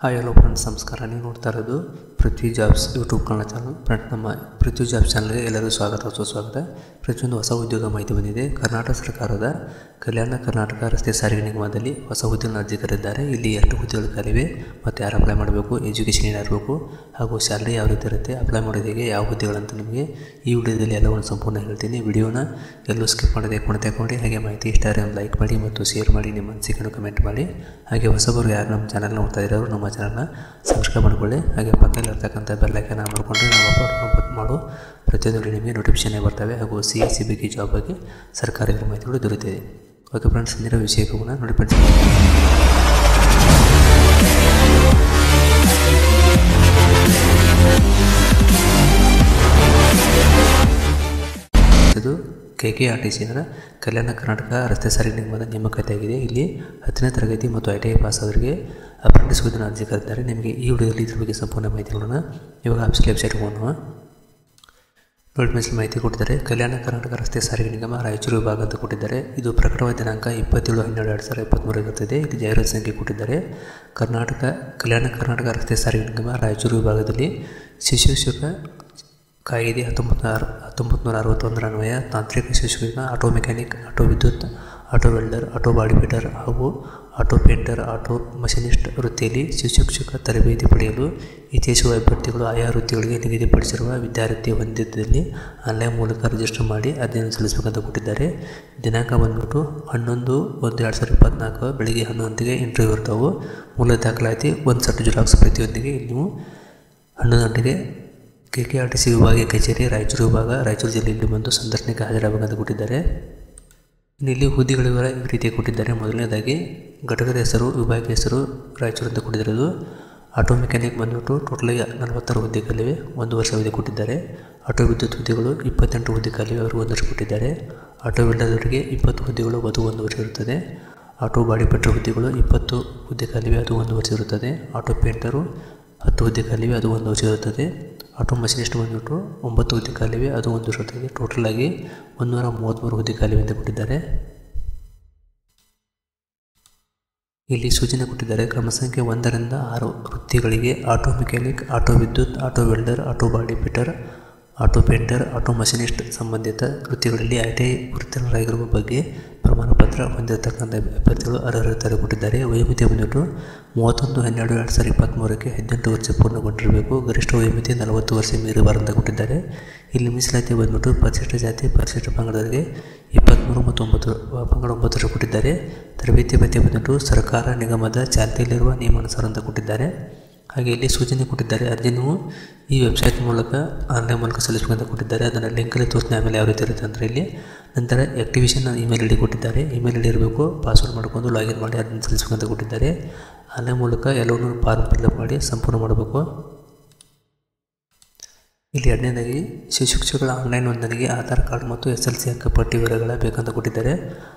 Hi hello friends, ನಮಸ್ಕಾರ. ನೀವು ನೋಡ್ತಾ ಇರೋದು Prithvi jobs YouTube Kannada channel. Friends, ನಮ್ಮ ಪೃಥ್ವಿ ಜಾಬ್ಸ್ ಚಾನಲ್ಗೆ ಎಲ್ಲರಿಗೂ ಸುಸ್ವಾಗತ. ಪ್ರತಿಯೊಂದು ಹೊಸ ಉದ್ಯೋಗ ಮಾಹಿತಿ ಬಂದಿದೆ. ಕರ್ನಾಟಕ ಸರ್ಕಾರದ ಕಲ್ಯಾಣ ಕರ್ನಾಟಕ ರಸ್ತೆ ಸಾರಿಗೆ ನಿಗಮದಲ್ಲಿ ಹೊಸ ಹುದ್ದೆಗಳನ್ನು ಅರ್ಜಿ ಕರೆದಿದ್ದಾರೆ. ಇಲ್ಲಿ 2 ಹುದ್ದೆಗಳು ಖಾಲಿವೆ ಮತ್ತು ಯಾರು ಅಪ್ಲೈ ಮಾಡಬೇಕು, ಎಜುಕೇಷನ್ ಏನಿರಬೇಕು ಹಾಗೂ ಸ್ಯಾಲರಿ ಯಾವ ರೀತಿ ಇರುತ್ತೆ, ಅಪ್ಲೈ ಮಾಡೋದು ಹೇಗೆ, ಯಾವ ಹುದ್ದೆಗಳಂತ ನಿಮಗೆ ಈ ವಿಡಿಯೋದಲ್ಲಿ ಎಲ್ಲವನ್ನು ಸಂಪೂರ್ಣ ಹೇಳ್ತೀನಿ. ವಿಡಿಯೋನ ಎಲ್ಲೂ ಸ್ಕಿಪ್ ಮಾಡದೆ ಕೊನೆತಗೊಂಡು ಹಾಗೆ ಮಾಹಿತಿ ಇಷ್ಟ ಆದರೆ ಲೈಕ್ ಮಾಡಿ ಮತ್ತು ಶೇರ್ ಮಾಡಿ, ನಿಮ್ಮ ಅನಿಸಿಕೆಯನ್ನು ಕಮೆಂಟ್ ಮಾಡಿ. ಹಾಗೆ ಹೊಸಬರು ಯಾರು ನಮ್ಮ ಚಾನಲ್ ನೋಡ್ತಾ ಇರೋರು ನಮ್ಮ ಚಾನಲ್ನ ಸಬ್ಸ್ಕ್ರೈಬ್ ಮಾಡಿಕೊಳ್ಳಿ. ಹಾಗೆ ಪಕ್ಕದಲ್ಲಿ ಇರ್ತಕ್ಕಂಥ ಬೆಲ್ ಐಕಾನ್ ಮಾಡಿಕೊಂಡು ನಾವು ಅಪ್ಲೋಡ್ ಮಾಡೋ ಪ್ರತಿಯೊಂದು ನಿಮಗೆ ನೋಟಿಫಿಕೇಷನ್ ಬರ್ತವೆ. ಹಾಗೂ CSCB ಜಾಬ್ ಬಗ್ಗೆ ಸರ್ಕಾರಿ ಮಾಹಿತಿಗಳು ದೊರೆತಿದೆ. ಓಕೆ ಫ್ರೆಂಡ್ಸ್, ಇಂದಿನ ವಿಷಯಕ್ಕೆ ಹೋಗೋಣ. ನೋಡಿ ಫ್ರೆಂಡ್ಸ್, ಇದು KKRTC ಕಲ್ಯಾಣ ಕರ್ನಾಟಕ ರಸ್ತೆ ಸಾರಿಗೆ ನಿಗಮದ ನೇಮಕಾತಿಯಾಗಿದೆ. ಇಲ್ಲಿ 10ನೇ ತರಗತಿ ಮತ್ತು ITI ಪಾಸ್ ಅವರಿಗೆ ಅಪ್ರೆಂಟಿಸ್ ಹುದ್ದೆಯನ್ನು ಅರ್ಜಿ ಕರೆದಿದ್ದಾರೆ. ನಿಮಗೆ ಈ ವಿಡಿಯೋದಲ್ಲಿ ಇದ್ರ ಬಗ್ಗೆ ಸಂಪೂರ್ಣ ಮಾಹಿತಿ ನೋಡೋಣ. ಇವಾಗ ಆಫೀಸಿಯಲ್ ವೆಬ್ಸೈಟ್ಗೆ ಹೋಗೋಣ. ನೋಟಿಫಿಕೇಶನ್ ಮಾಹಿತಿ ಕೊಟ್ಟಿದ್ದಾರೆ. ಕಲ್ಯಾಣ ಕರ್ನಾಟಕ ರಸ್ತೆ ಸಾರಿಗೆ ನಿಗಮ ರಾಯಚೂರು ವಿಭಾಗ ಅಂತ ಕೊಟ್ಟಿದ್ದಾರೆ. ಇದು ಪ್ರಕಟವಾದ ದಿನಾಂಕ 27/12/2023 ಇರುತ್ತದೆ. ಇಲ್ಲಿ ಜಾಹೀರಾತು ಸಂಖ್ಯೆ ಕೊಟ್ಟಿದ್ದಾರೆ. ಕಲ್ಯಾಣ ಕರ್ನಾಟಕ ರಸ್ತೆ ಸಾರಿಗೆ ನಿಗಮ ರಾಯಚೂರು ವಿಭಾಗದಲ್ಲಿ ಶಿಕ್ಷಕ ಕಾಯ್ದೆ 1961 ಅನ್ವಯ ತಾಂತ್ರಿಕ ಶಿಕ್ಷಕ, ಆಟೋ ಮೆಕ್ಯಾನಿಕ್, ಆಟೋ ವಿದ್ಯುತ್, auto welder, auto body fitter ಹಾಗೂ ಆಟೋ ಪೇಂಟರ್, ಆಟೋ ಮಷಿನಿಸ್ಟ್ ವೃತ್ತಿಯಲ್ಲಿ ಶಿಕ್ಷಕ ತರಬೇತಿ ಪಡೆಯಲು ಇಚ್ಛಿಸುವ ಅಭ್ಯರ್ಥಿಗಳು ಆಯಾ ವೃತ್ತಿಗಳಿಗೆ ನಿಗದಿಪಡಿಸಿರುವ ವಿದ್ಯಾರ್ಥಿ ಹೊಂದಿದ್ದಲ್ಲಿ ಆನ್ಲೈನ್ ಮೂಲಕ ರಿಜಿಸ್ಟರ್ ಮಾಡಿ ಅರ್ಜಿಯನ್ನು ಸಲ್ಲಿಸಬೇಕಂತ ಕೊಟ್ಟಿದ್ದಾರೆ. ದಿನಾಂಕ ಬಂದ್ಬಿಟ್ಟು 11/1/2024 ಬೆಳಗ್ಗೆ 11 ಗಂಟೆಗೆ ಇಂಟರ್ವ್ಯೂ ಇರ್ತಾವೆ. ಮೂಲ ದಾಖಲಾತಿ 1 ಸೆಟ್ ಜೆರಾಕ್ಸ್ ಪ್ರತಿಯೊಂದಿಗೆ ನೀವು 11 ಗಂಟೆಗೆ KKRTC ವಿಭಾಗೀಯ ಕಚೇರಿ ರಾಯಚೂರು ವಿಭಾಗ, ರಾಯಚೂರು ಜಿಲ್ಲೆಯಲ್ಲಿ ಬಂದು ಸಂದರ್ಶನಕ್ಕೆ ಹಾಜರಾಗಬೇಕಂತ ಕೊಟ್ಟಿದ್ದಾರೆ. ಇಲ್ಲಿ ಹುದ್ದೆಗಳ ವಿವರ ಈ ರೀತಿ ಕೊಟ್ಟಿದ್ದಾರೆ. ಮೊದಲನೇದಾಗಿ ಘಟಕದ ಹೆಸರು, ವಿಭಾಗೀಯ ಹೆಸರು ರಾಯಚೂರು ಅಂತ ಕೊಟ್ಟಿರೋದು. ಆಟೋ ಮೆಕ್ಯಾನಿಕ್ ಬಂದ್ಬಿಟ್ಟು ಟೋಟಲಾಗಿ 46 ಹುದ್ದೆ ಖಾಲಿವೆ, 1 ವರ್ಷ ಅವಧಿ ಕೊಟ್ಟಿದ್ದಾರೆ. ಆಟೋ ವಿದ್ಯುತ್ ಹುದ್ದೆಗಳು 28 ಹುದ್ದೆ ಖಾಲಿವೆ, ಅವರು 1 ವರ್ಷ ಕೊಟ್ಟಿದ್ದಾರೆ. ಆಟೋ ವೆಲ್ಡರ್ವರಿಗೆ 20 ಹುದ್ದೆಗಳು, ಅದು 1 ವರ್ಷ ಇರುತ್ತದೆ. ಆಟೋ ಬಾಡಿ ಫಿಟರ್ ಹುದ್ದೆಗಳು 20 ಹುದ್ದೆ ಖಾಲಿವೆ, ಅದು 1 ವರ್ಷ ಇರುತ್ತದೆ. ಆಟೋ ಪೇಂಟರು 10 ಹುದ್ದೆ ಖಾಲಿವೆ, ಅದು 1 ವರ್ಷ ಇರುತ್ತದೆ. ಆಟೋ ಮಷಿನಿಸ್ಟ್ ಬಂದ್ಬಿಟ್ಟು 9 ಹುದ್ದೆ ಖಾಲಿವೆ, ಅದು 1 ವರ್ಷ ಇರುತ್ತದೆ. ಟೋಟಲ್ ಆಗಿ 133 ಹುದ್ದೆ ಖಾಲಿವೆ ಅಂತ ಕೊಟ್ಟಿದ್ದಾರೆ. ಇಲ್ಲಿ ಸೂಚನೆ ಕೊಟ್ಟಿದ್ದಾರೆ. ಕ್ರಮ ಸಂಖ್ಯೆ 1 ರಿಂದ 6 ವೃತ್ತಿಗಳಿಗೆ ಆಟೋ ಮೆಕ್ಯಾನಿಕ್, ಆಟೋ ವಿದ್ಯುತ್, auto welder, auto body fitter, auto painter, auto machinist ಸಂಬಂಧಿತ ವೃತ್ತಿಗಳಲ್ಲಿ ITI ಉತ್ತೀರ್ಣರಾಗಿರುವ ಬಗ್ಗೆ ಪ್ರಮಾಣ ಪತ್ರ ಹೊಂದಿರತಕ್ಕಂಥ ಅಭ್ಯರ್ಥಿಗಳು ಅರ್ಹರಿದ್ದಾರೆ ಕೊಟ್ಟಿದ್ದಾರೆ. ವಯೋಮಿತಿ ಬಂದ್ಬಿಟ್ಟು 31/12/2023ಕ್ಕೆ 18 ವರ್ಷ ಪೂರ್ಣಗೊಂಡಿರಬೇಕು. ಗರಿಷ್ಠ ವಯೋಮಿತಿ 40 ವರ್ಷ ಮೀರಬಾರಂತ ಕೊಟ್ಟಿದ್ದಾರೆ. ಇಲ್ಲಿ ಮೀಸಲಾತಿ ಬಂದ್ಬಿಟ್ಟು ಪರಿಶಿಷ್ಟ ಜಾತಿ, ಪರಿಶಿಷ್ಟ ಪಂಗಡದವರಿಗೆ 23 ಮತ್ತು 9 ಪಂಗಡ 9 ವರ್ಷ ಕೊಟ್ಟಿದ್ದಾರೆ. ತರಬೇತಿ ಭತ್ಯೆ ಬಂದ್ಬಿಟ್ಟು ಸರ್ಕಾರ ನಿಗಮದ ಚಾಲ್ತಿಯಲ್ಲಿರುವ ನಿಯಮಾನುಸಾರ ಅಂತ ಕೊಟ್ಟಿದ್ದಾರೆ. ಹಾಗೆ ಇಲ್ಲಿ ಸೂಚನೆ ಕೊಟ್ಟಿದ್ದಾರೆ. ಅರ್ಜಿನೂ ಈ ವೆಬ್ಸೈಟ್ ಮೂಲಕ ಆನ್ಲೈನ್ ಮೂಲಕ ಸಲ್ಲಿಸಬೇಕಂತ ಕೊಟ್ಟಿದ್ದಾರೆ. ಅದನ್ನು ಲಿಂಕಲ್ಲಿ ತೋರಿಸ್ತೀನಿ. ಆಮೇಲೆ ಯಾವ ರೀತಿ ಇರುತ್ತೆ ಅಂದರೆ ಇಲ್ಲಿ ನಂತರ ಆ್ಯಕ್ಟಿವೇಷನ್ ಇಮೇಲ್ ID ಕೊಟ್ಟಿದ್ದಾರೆ. ಇಮೇಲ್ ID ಇರಬೇಕು. ಪಾಸ್ವರ್ಡ್ ಮಾಡ್ಕೊಂಡು ಲಾಗಿನ್ ಮಾಡಿ ಅದನ್ನು ಸಲ್ಲಿಸಬೇಕಂತ ಕೊಟ್ಟಿದ್ದಾರೆ. ಆನ್ಲೈನ್ ಮೂಲಕ ಎಲ್ಲವನ್ನೂ ಫಾರ್ಮ್ ಫಿಲ್ಅಪ್ ಮಾಡಿ ಸಂಪೂರ್ಣ ಮಾಡಬೇಕು. ಇಲ್ಲಿ 2ನೇದಾಗಿ ಶಿಕ್ಷಕಗಳ ಆನ್ಲೈನ್ ನೋಂದಣಿಗೆ ಆಧಾರ್ ಕಾರ್ಡ್ ಮತ್ತು SLC ಅಂಕಪಟ್ಟಿ ವಿವರಗಳ ಬೇಕಂತ ಕೊಟ್ಟಿದ್ದಾರೆ.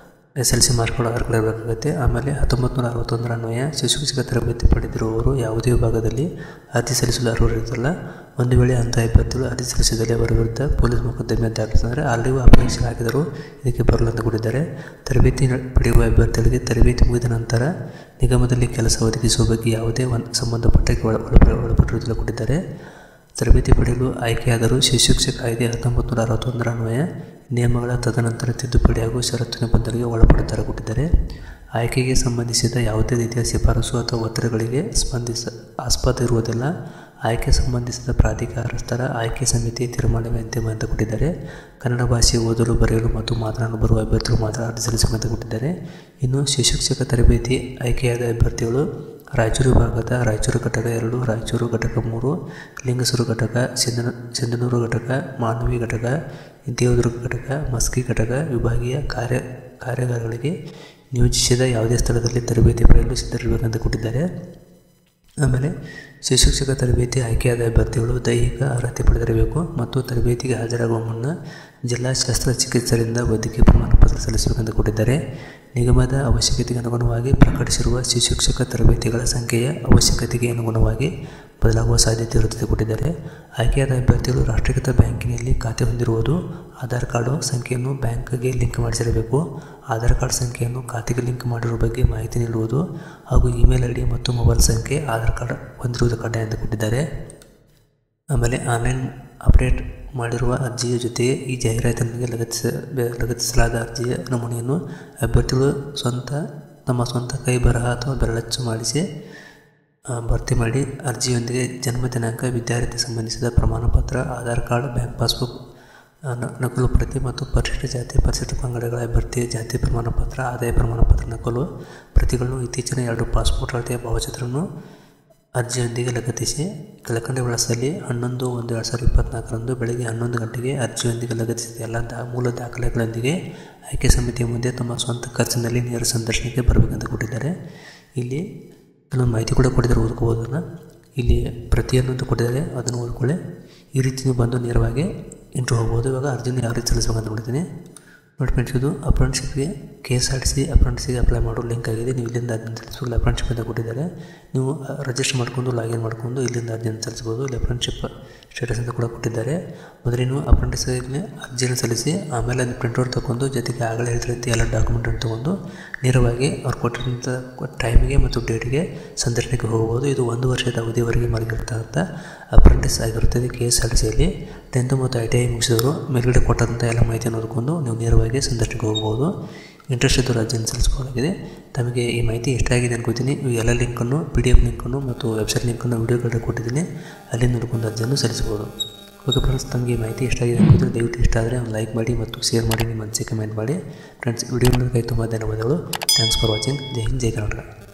SLC ಮಾರ್ಕ್ಗಳು ಆಧಾರ್ ಕಾರ್ಡ್ ಇರಬೇಕಾಗುತ್ತೆ. ಆಮೇಲೆ 1961 ಅನ್ವಯ ಶಿಕ್ಷಕ ತರಬೇತಿ ಪಡೆದಿರುವವರು ಯಾವುದೇ ವಿಭಾಗದಲ್ಲಿ ಅರ್ಜಿ ಸಲ್ಲಿಸಲು ಅರ್ಹರಿರುತ್ತಲ್ಲ. ಒಂದು ವೇಳೆ ಅಂಥ ಅಭ್ಯರ್ಥಿಗಳು ಅರ್ಜಿ ಸಲ್ಲಿಸಿದಲ್ಲಿ ಅವರ ವಿರುದ್ಧ ಪೊಲೀಸ್ ಮೊಕದ್ದಮೆ ದಾಖಲಿಸಿದರೆ ಆಲ್ರೆಡಿ ಅಪ್ಲಿಕೇಶನ್ ಹಾಕಿದರು ಇದಕ್ಕೆ ಬರಲು ಅಂತ ಕೊಟ್ಟಿದ್ದಾರೆ. ತರಬೇತಿ ಪಡೆಯುವ ಅಭ್ಯರ್ಥಿಗಳಿಗೆ ತರಬೇತಿ ಮುಗಿದ ನಂತರ ನಿಗಮದಲ್ಲಿ ಕೆಲಸ ಒದಗಿಸುವ ಬಗ್ಗೆ ಯಾವುದೇ ಸಂಬಂಧಪಟ್ಟಕ್ಕೆ ಒಳಪಟ್ಟಿರುವುದಿಲ್ಲ ಕೊಟ್ಟಿದ್ದಾರೆ. ತರಬೇತಿ ಪಡೆಯಲು ಆಯ್ಕೆಯಾದರೂ ಶಿಕ್ಷಕ ಕಾಯ್ದೆ 1961 ಅನ್ವಯ ನಿಯಮಗಳ ತದನಂತರ ತಿದ್ದುಪಡಿ ಹಾಗೂ ಷರತ್ತು ನಿಬಂಧನೆಗೆ ಒಳಪಡುತ್ತಾರೆ ಕೊಟ್ಟಿದ್ದಾರೆ. ಆಯ್ಕೆಗೆ ಸಂಬಂಧಿಸಿದ ಯಾವುದೇ ರೀತಿಯ ಶಿಫಾರಸು ಅಥವಾ ಒತ್ತಡಗಳಿಗೆ ಆಸ್ಪದ ಇರುವುದಿಲ್ಲ. ಆಯ್ಕೆ ಸಂಬಂಧಿಸಿದ ಪ್ರಾಧಿಕಾರಸ್ಥರ ಆಯ್ಕೆ ಸಮಿತಿ ತೀರ್ಮಾನವೇ ಅಂತಿಮ ಅಂತ ಕೊಟ್ಟಿದ್ದಾರೆ. ಕನ್ನಡ ಭಾಷೆ ಓದಲು, ಬರೆಯಲು ಮತ್ತು ಮಾತನಾಡಲು ಬರುವ ಅಭ್ಯರ್ಥಿಗಳು ಮಾತ್ರ ಅರ್ಜಿ ಸಲ್ಲಿಸಬೇಕಂತ ಕೊಟ್ಟಿದ್ದಾರೆ. ಇನ್ನು ಶಿಕ್ಷಕ ತರಬೇತಿ ಆಯ್ಕೆಯಾದ ಅಭ್ಯರ್ಥಿಗಳು ರಾಯಚೂರು ವಿಭಾಗದ ರಾಯಚೂರು ಘಟಕ 2, ರಾಯಚೂರು ಘಟಕ 3, ಲಿಂಗಸೂರು ಘಟಕ, ಸಿಂಧನೂರು ಘಟಕ, ಮಾನ್ವಿ ಘಟಕ, ದೇವದುರ್ಗ ಘಟಕ, ಮಸ್ಕಿ ಘಟಕ ವಿಭಾಗೀಯ ಕಾರ್ಯಾಗಾರಗಳಿಗೆ ನಿಯೋಜಿಸಿದ ಯಾವುದೇ ಸ್ಥಳದಲ್ಲಿ ತರಬೇತಿ ಪಡೆಯಲು ಸಿದ್ಧರಿರಬೇಕಂತ ಕೊಟ್ಟಿದ್ದಾರೆ. ಆಮೇಲೆ ಶಿಕ್ಷಕ ತರಬೇತಿ ಆಯ್ಕೆಯಾದ ಅಭ್ಯರ್ಥಿಗಳು ದೈಹಿಕ ಅರ್ಹತೆ ಪಡೆದಿರಬೇಕು ಮತ್ತು ತರಬೇತಿಗೆ ಹಾಜರಾಗುವ ಮುನ್ನ ಜಿಲ್ಲಾ ಶಸ್ತ್ರಚಿಕಿತ್ಸಕರಿಂದ ವೈದ್ಯಕೀಯ ಪ್ರಮಾಣ ಪತ್ರ ಸಲ್ಲಿಸಬೇಕಂತ ಕೊಟ್ಟಿದ್ದಾರೆ. ನಿಗಮದ ಅವಶ್ಯಕತೆಗೆ ಅನುಗುಣವಾಗಿ ಪ್ರಕಟಿಸಿರುವ ಶಿಕ್ಷಕ ತರಬೇತಿಗಳ ಸಂಖ್ಯೆಯ ಅವಶ್ಯಕತೆಗೆ ಅನುಗುಣವಾಗಿ ಬದಲಾಗುವ ಸಾಧ್ಯತೆ ಇರುತ್ತದೆ ಕೊಟ್ಟಿದ್ದಾರೆ. ಆಯ್ಕೆಯಾದ ಅಭ್ಯರ್ಥಿಗಳು ರಾಷ್ಟ್ರೀಕೃತ ಬ್ಯಾಂಕಿನಲ್ಲಿ ಖಾತೆ ಹೊಂದಿರುವುದು, ಆಧಾರ್ ಕಾರ್ಡು ಸಂಖ್ಯೆಯನ್ನು ಬ್ಯಾಂಕ್ಗೆ ಲಿಂಕ್ ಮಾಡಿಸಿರಬೇಕು, ಆಧಾರ್ ಕಾರ್ಡ್ ಸಂಖ್ಯೆಯನ್ನು ಖಾತೆಗೆ ಲಿಂಕ್ ಮಾಡಿರುವ ಬಗ್ಗೆ ಮಾಹಿತಿ ನೀಡುವುದು ಹಾಗೂ ಇಮೇಲ್ ಐಡಿ ಮತ್ತು ಮೊಬೈಲ್ ಸಂಖ್ಯೆ ಆಧಾರ್ ಕಾರ್ಡ್ ಹೊಂದಿರುವುದು ಕಡ್ಡಾಯ ಎಂದು ಕೊಟ್ಟಿದ್ದಾರೆ. ಆಮೇಲೆ ಆನ್ಲೈನ್ ಅಪ್ಡೇಟ್ ಮಾಡಿರುವ ಅರ್ಜಿಯ ಜೊತೆಗೆ ಈ ಜಾಹೀರಾತಿನೊಂದಿಗೆ ಲಗತ್ತಿಸಲಾದ ಅರ್ಜಿಯ ನಮೂನೆಯನ್ನು ಅಭ್ಯರ್ಥಿಗಳು ತಮ್ಮ ಸ್ವಂತ ಕೈ ಬರಹ ಅಥವಾ ಬೆರಳಚ್ಚು ಮಾಡಿಸಿ ಭರ್ತಿ ಮಾಡಿ ಅರ್ಜಿಯೊಂದಿಗೆ ಜನ್ಮ ದಿನಾಂಕ, ವಿದ್ಯಾರ್ಥಿ ಸಂಬಂಧಿಸಿದ ಪ್ರಮಾಣಪತ್ರ, ಆಧಾರ್ ಕಾರ್ಡ್, ಬ್ಯಾಂಕ್ ಪಾಸ್ಬುಕ್ ನಕಲು ಪ್ರತಿ ಮತ್ತು ಪರಿಶಿಷ್ಟ ಜಾತಿ ಪರಿಶಿಷ್ಟ ಪಂಗಡಗಳ ಅಭ್ಯರ್ಥಿಯ ಜಾತಿ ಪ್ರಮಾಣಪತ್ರ, ಆದಾಯ ಪ್ರಮಾಣಪತ್ರ ನಕಲು ಪ್ರತಿಗಳನ್ನು, ಇತ್ತೀಚಿನ 2 ಪಾಸ್ಪೋರ್ಟ್ ಅಳತೆಯ ಭಾವಚಿತ್ರವನ್ನು ಅರ್ಜಿಯೊಂದಿಗೆ ಲಗತ್ತಿಸಿ ಕೆಳಕಂಡ ವಿಳಾಸದಲ್ಲಿ 11/1/2024 ಬೆಳಗ್ಗೆ 11 ಗಂಟೆಗೆ ಅರ್ಜಿಯೊಂದಿಗೆ ಲಗತ್ತಿಸಿದ ಎಲ್ಲ ಮೂಲ ದಾಖಲೆಗಳೊಂದಿಗೆ ಆಯ್ಕೆ ಸಮಿತಿಯ ಮುಂದೆ ತಮ್ಮ ಸ್ವಂತ ಖರ್ಚಿನಲ್ಲಿ ನೇರ ಸಂದರ್ಶನಕ್ಕೆ ಬರಬೇಕಂತ ಕೊಟ್ಟಿದ್ದಾರೆ. ಇಲ್ಲಿ ಕೆಲವೊಂದು ಮಾಹಿತಿ ಕೂಡ ಕೊಟ್ಟಿದ್ದಾರೆ, ಓದ್ಕೋಬೋದನ್ನು. ಇಲ್ಲಿ ಪ್ರತಿಯೊಂದು ಕೊಟ್ಟಿದ್ದಾರೆ, ಅದನ್ನು ಓದ್ಕೊಳ್ಳಿ. ಈ ರೀತಿ ನೀವು ಬಂದು ನೇರವಾಗಿ ಇಂಟ್ರ್ಯೂ ಹೋಗ್ಬೋದು. ಇವಾಗ ಅರ್ಜಿನ ಯಾವ ರೀತಿ ಸಲ್ಲಿಸಬೇಕಂತ ನೋಡ್ತೀನಿ ನೋಡಿ ಫ್ರೆಂಡ್ಸ್. ಇದು ಅಪ್ರೆಂಟಿಸ್ಶಿಪ್ಗೆ KSRTC ಅಪ್ರೆಂಟಿಸ್ಗೆ ಅಪ್ಲೈ ಮಾಡೋ ಲಿಂಕ್ ಆಗಿದೆ. ನೀವು ಇಲ್ಲಿಂದ ಅರ್ಜಿನ ಸಲ್ಲಿಸಬೇಕು. ಅಪ್ರೆಂಟಿಸ್ಶಿಪ್ ಅಂತ ಕೊಟ್ಟಿದ್ದಾರೆ. ನೀವು ರಿಜಿಸ್ಟರ್ ಮಾಡ್ಕೊಂಡು ಲಾಗಿನ್ ಮಾಡ್ಕೊಂಡು ಇಲ್ಲಿಂದ ಅರ್ಜಿನ ಸಲ್ಲಿಸ್ಬೋದು. ಇಲ್ಲಿ ಅಪ್ರೆಂಟಿಸ್ಶಿಪ್ ಸ್ಟೇಟಸ್ ಅಂತ ಕೂಡ ಕೊಟ್ಟಿದ್ದಾರೆ. ಮೊದಲೇ ನೀವು ಅಪ್ರೆಂಟಿಸ್ಗೆ ಅರ್ಜಿಯನ್ನು ಸಲ್ಲಿಸಿ ಆಮೇಲೆ ಅಲ್ಲಿ ಪ್ರಿಂಟ್ಔಟ್ ತೊಗೊಂಡು ಜೊತೆಗೆ ಆಗಲೇ ಹೇಳಿದ ರೀತಿ ಎಲ್ಲ ಡಾಕ್ಯುಮೆಂಟನ್ನು ತೊಗೊಂಡು ನೇರವಾಗಿ ಅವ್ರು ಕೊಟ್ಟಿರೋಂಥ ಟೈಮಿಗೆ ಮತ್ತು ಡೇಟಿಗೆ ಸಂದರ್ಶನಕ್ಕೆ ಹೋಗ್ಬೋದು. ಇದು 1 ವರ್ಷದ ಅವಧಿವರೆಗೆ ಮಲಗಿರ್ತಕ್ಕಂಥ ಅಪ್ರೆಂಟಿಸ್ ಆಗಿರುತ್ತದೆ. KSRTCಯಲ್ಲಿ 10th ಮತ್ತು ITI ಮುಗಿಸಿದವರು ಮೇಲ್ಗಡೆ ಕೊಟ್ಟಂಥ ಎಲ್ಲ ಮಾಹಿತಿಯನ್ನು ಓದ್ಕೊಂಡು ನೀವು ನೇರವಾಗಿ ಸಂದರ್ಶನಕ್ಕೆ ಹೋಗ್ಬೋದು. ಇಂಟ್ರೆಸ್ಟ್ ಇದ್ದವರು ಅರ್ಜಿಯನ್ನು ಸಲ್ಲಿಸಬಹುದಾಗಿದೆ. ತಮಗೆ ಈ ಮಾಹಿತಿ ಇಷ್ಟ ಆಗಿದೆ ಅನ್ಕೋತೀನಿ. ಈ ಎಲ್ಲ ಲಿಂಕನ್ನು PDF ಲಿಂಕನ್ನು ಮತ್ತು ವೆಬ್ಸೈಟ್ ಲಿಂಕನ್ನು ವಿಡಿಯೋಗಳನ್ನ ಕೊಟ್ಟಿದ್ದೀನಿ, ಅಲ್ಲಿ ನೋಡ್ಕೊಂಡು ಅರ್ಜಿಯನ್ನು ಸಲ್ಲಿಸಬಹುದು. ಓಕೆ ಫ್ರೆಂಡ್ಸ್, ತಮಗೆ ಈ ಮಾಹಿತಿ ಇಷ್ಟ ಆಗಿದೆ ಅನ್ಕೋತೀನಿ. ದಯವಿಟ್ಟು ಇಷ್ಟ ಆದರೆ ಒಂದು ಲೈಕ್ ಮಾಡಿ ಮತ್ತು ಶೇರ್ ಮಾಡಿ, ನಿಮ್ಮ ಅನಿಸಿಕೆ ಕಮೆಂಟ್ ಮಾಡಿ. ಫ್ರೆಂಡ್ಸ್, ವಿಡಿಯೋ ನೋಡೋದಕ್ಕೆ ತುಂಬ ಧನ್ಯವಾದಗಳು. Thanks for watching. Jai Hind, Jai Karnataka.